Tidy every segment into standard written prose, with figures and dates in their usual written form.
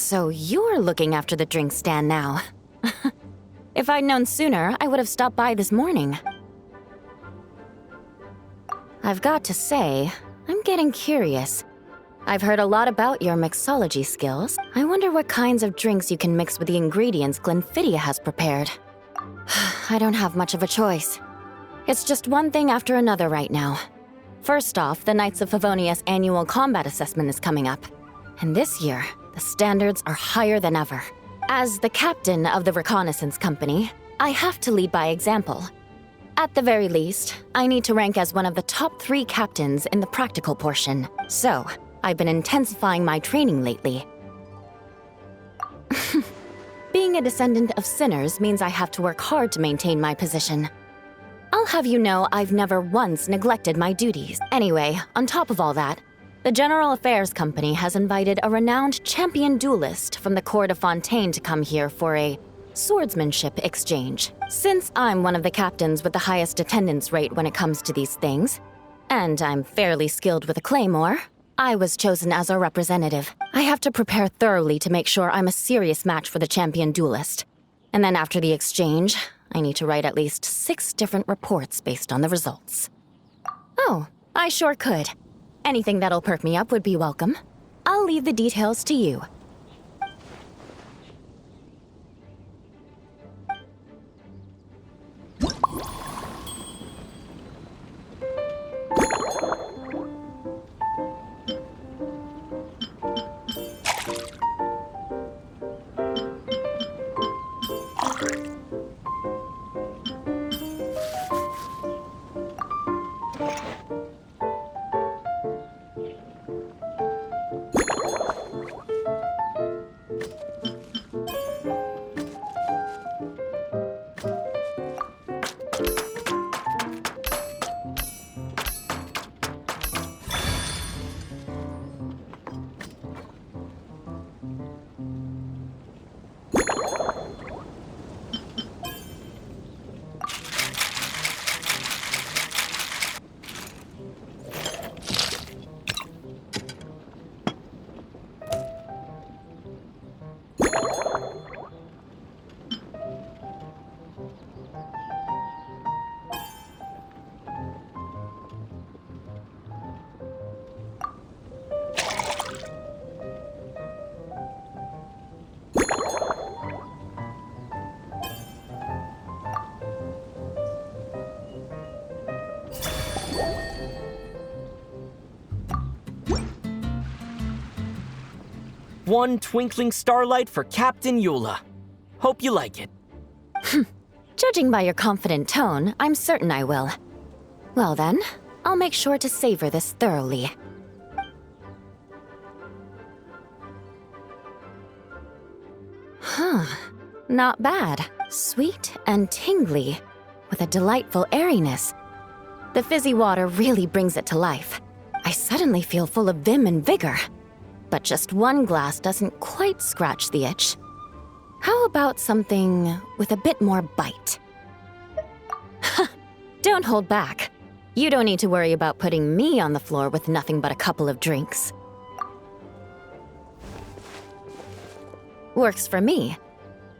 So you're looking after the drink stand now. If I'd known sooner, I would have stopped by this morning. I've got to say, I'm getting curious. I've heard a lot about your mixology skills. I wonder what kinds of drinks you can mix with the ingredients Glenfiddia has prepared. I don't have much of a choice. It's just one thing after another right now. First off, the Knights of Favonia's annual combat assessment is coming up. And this year, the standards are higher than ever. As the captain of the reconnaissance company, I have to lead by example. At the very least, I need to rank as one of the top 3 captains in the practical portion. So, I've been intensifying my training lately. Being a descendant of sinners means I have to work hard to maintain my position. I'll have you know I've never once neglected my duties. Anyway, on top of all that, the General Affairs Company has invited a renowned champion duelist from the Court of Fontaine to come here for a swordsmanship exchange. Since I'm one of the captains with the highest attendance rate when it comes to these things, and I'm fairly skilled with a claymore, I was chosen as a representative. I have to prepare thoroughly to make sure I'm a serious match for the champion duelist. And then after the exchange, I need to write at least 6 different reports based on the results. Oh, I sure could. Anything that'll perk me up would be welcome. I'll leave the details to you. One twinkling starlight for Captain Eula. Hope you like it. Judging by your confident tone, I'm certain I will. Well then, I'll make sure to savor this thoroughly. Not bad. Sweet and tingly, with a delightful airiness. The fizzy water really brings it to life. I suddenly feel full of vim and vigor. But just one glass doesn't quite scratch the itch. How about something with a bit more bite? Don't hold back. You don't need to worry about putting me on the floor with nothing but a couple of drinks. Works for me.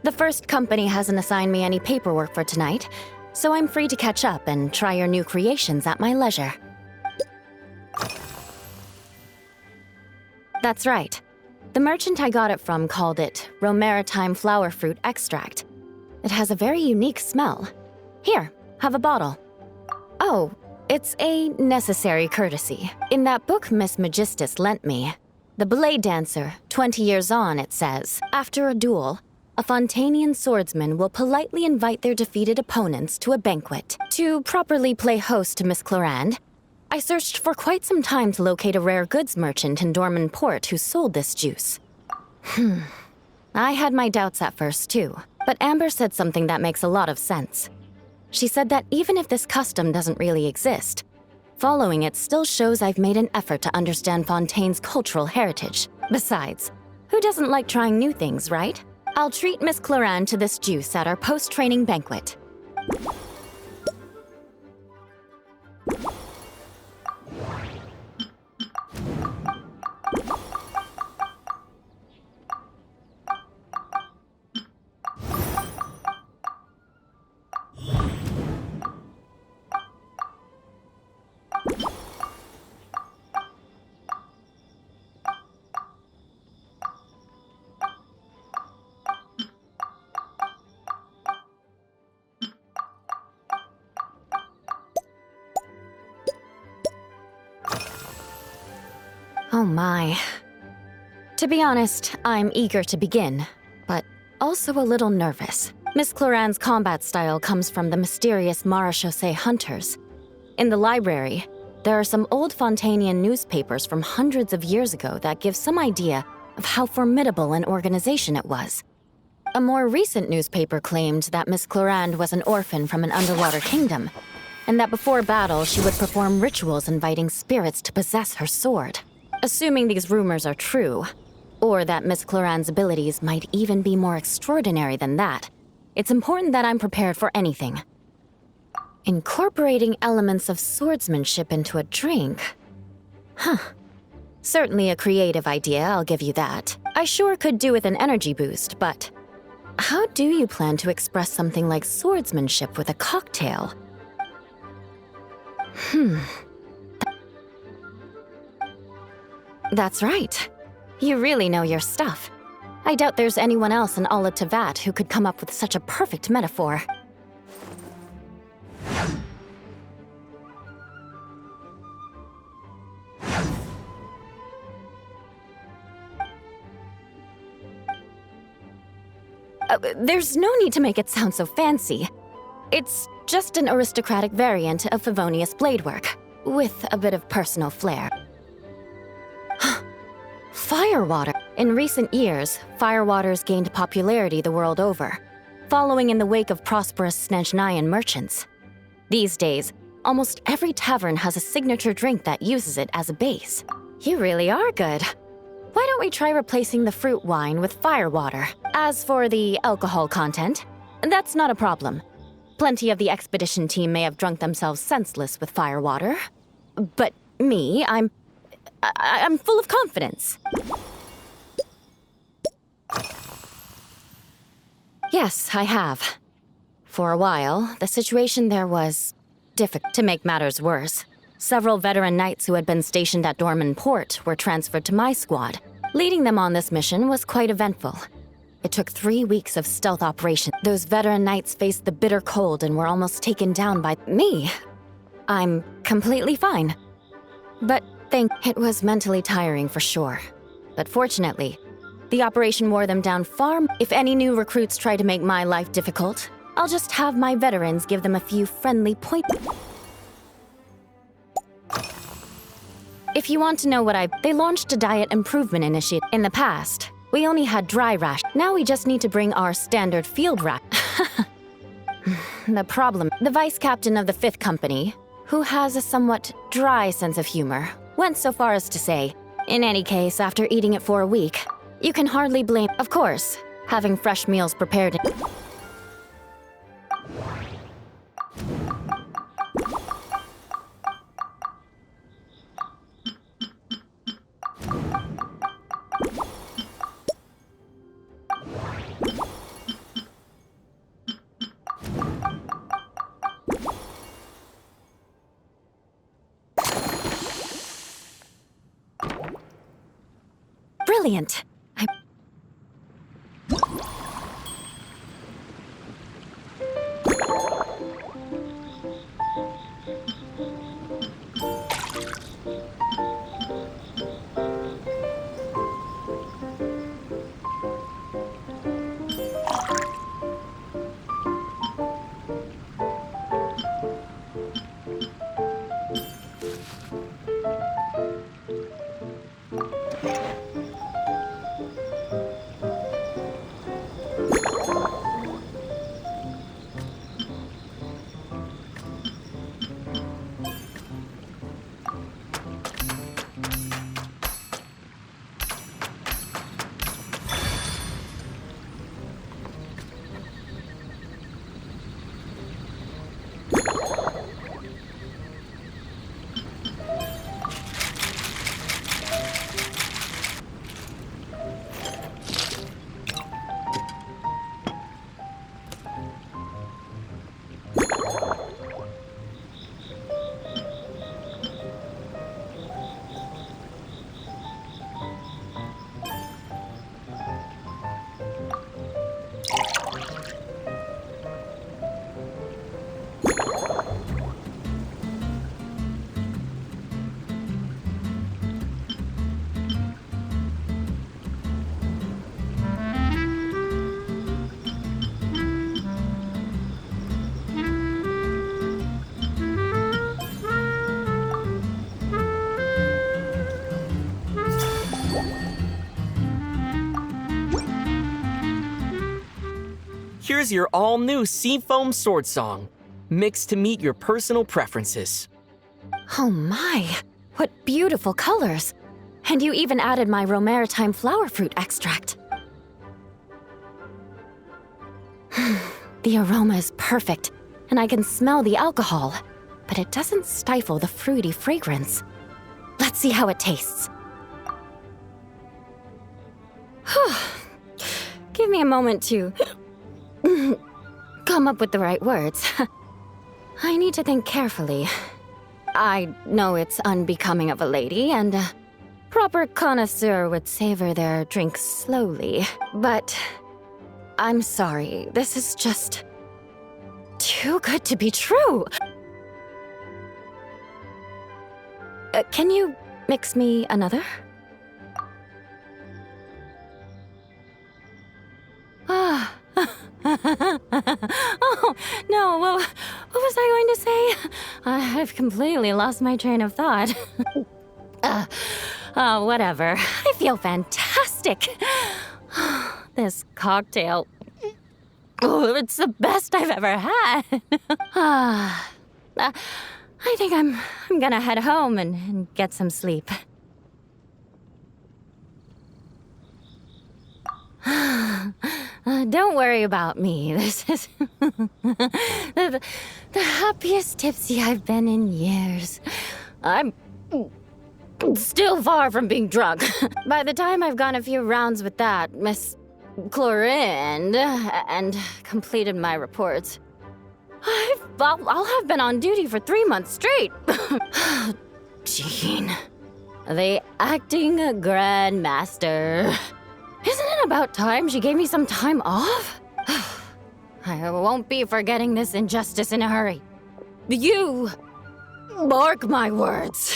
The first company hasn't assigned me any paperwork for tonight, so I'm free to catch up and try your new creations at my leisure. That's right. The merchant I got it from called it Romaritime flower fruit extract. It has a very unique smell. Here, have a bottle. Oh, it's a necessary courtesy. In that book Miss Magistus lent me, The Blade Dancer, 20 years on, it says, after a duel, a Fontanian swordsman will politely invite their defeated opponents to a banquet. To properly play host to Miss Clarande, I searched for quite some time to locate a rare goods merchant in Dorman Port who sold this juice. I had my doubts at first too, but Amber said something that makes a lot of sense. She said that even if this custom doesn't really exist, following it still shows I've made an effort to understand Fontaine's cultural heritage. Besides, who doesn't like trying new things, right? I'll treat Miss Clarande to this juice at our post-training banquet. my. To be honest, I'm eager to begin, but also a little nervous. Miss Cloran's combat style comes from the mysterious Marechaussee hunters. In the library, there are some old Fontanian newspapers from hundreds of years ago that give some idea of how formidable an organization it was. A more recent newspaper claimed that Miss Cloran was an orphan from an underwater kingdom, and that before battle she would perform rituals inviting spirits to possess her sword. Assuming these rumors are true, or that Miss Cloran's abilities might even be more extraordinary than that, it's important that I'm prepared for anything. Incorporating elements of swordsmanship into a drink? Huh. Certainly a creative idea, I'll give you that. I sure could do with an energy boost, but how do you plan to express something like swordsmanship with a cocktail? That's right. You really know your stuff. I doubt there's anyone else in all of Tevat who could come up with such a perfect metaphor. There's no need to make it sound so fancy. It's just an aristocratic variant of Favonius bladework, with a bit of personal flair. Firewater. In recent years, firewaters gained popularity the world over, following in the wake of prosperous Snezhnayan merchants. These days, almost every tavern has a signature drink that uses it as a base. You really are good. Why don't we try replacing the fruit wine with firewater? As for the alcohol content, that's not a problem. Plenty of the expedition team may have drunk themselves senseless with firewater. But me, I'm full of confidence. Yes, I have. For a while, the situation there was difficult. To make matters worse, several veteran knights who had been stationed at Dorman Port were transferred to my squad. Leading them on this mission was quite eventful. It took 3 weeks of stealth operation. Those veteran knights faced the bitter cold and were almost taken down by me. I'm completely fine. But it was mentally tiring for sure. But fortunately, the operation wore them down far. If any new recruits try to make my life difficult, I'll just have my veterans give them a few friendly points. If you want to know what they launched a diet improvement initiative. In the past, we only had dry rash. Now we just need to bring our standard field rash. The problem, the vice captain of the 5th Company, who has a somewhat dry sense of humor, went so far as to say, in any case, after eating it for a week, you can hardly blame. Of course, having fresh meals prepared. Brilliant. Here's your all-new Seafoam Sword Song, mixed to meet your personal preferences. Oh my, what beautiful colors! And you even added my Romaritime flower fruit extract. The aroma is perfect, and I can smell the alcohol, but it doesn't stifle the fruity fragrance. Let's see how it tastes. Give me a moment to come up with the right words. I need to think carefully. I know it's unbecoming of a lady, and a proper connoisseur would savor their drink slowly. But I'm sorry, this is just too good to be true. Can you mix me another? Ah. Oh, no, what was I going to say? I've completely lost my train of thought. Whatever. I feel fantastic. This cocktail, it's the best I've ever had. I think I'm gonna head home and get some sleep. Don't worry about me. This is the happiest tipsy I've been in years. I'm still far from being drunk. By the time I've gone a few rounds with that, Miss Chlorine, and completed my reports, I'll have been on duty for 3 months straight. Jean, the acting grandmaster. Isn't it about time she gave me some time off? I won't be forgetting this injustice in a hurry. You mark my words.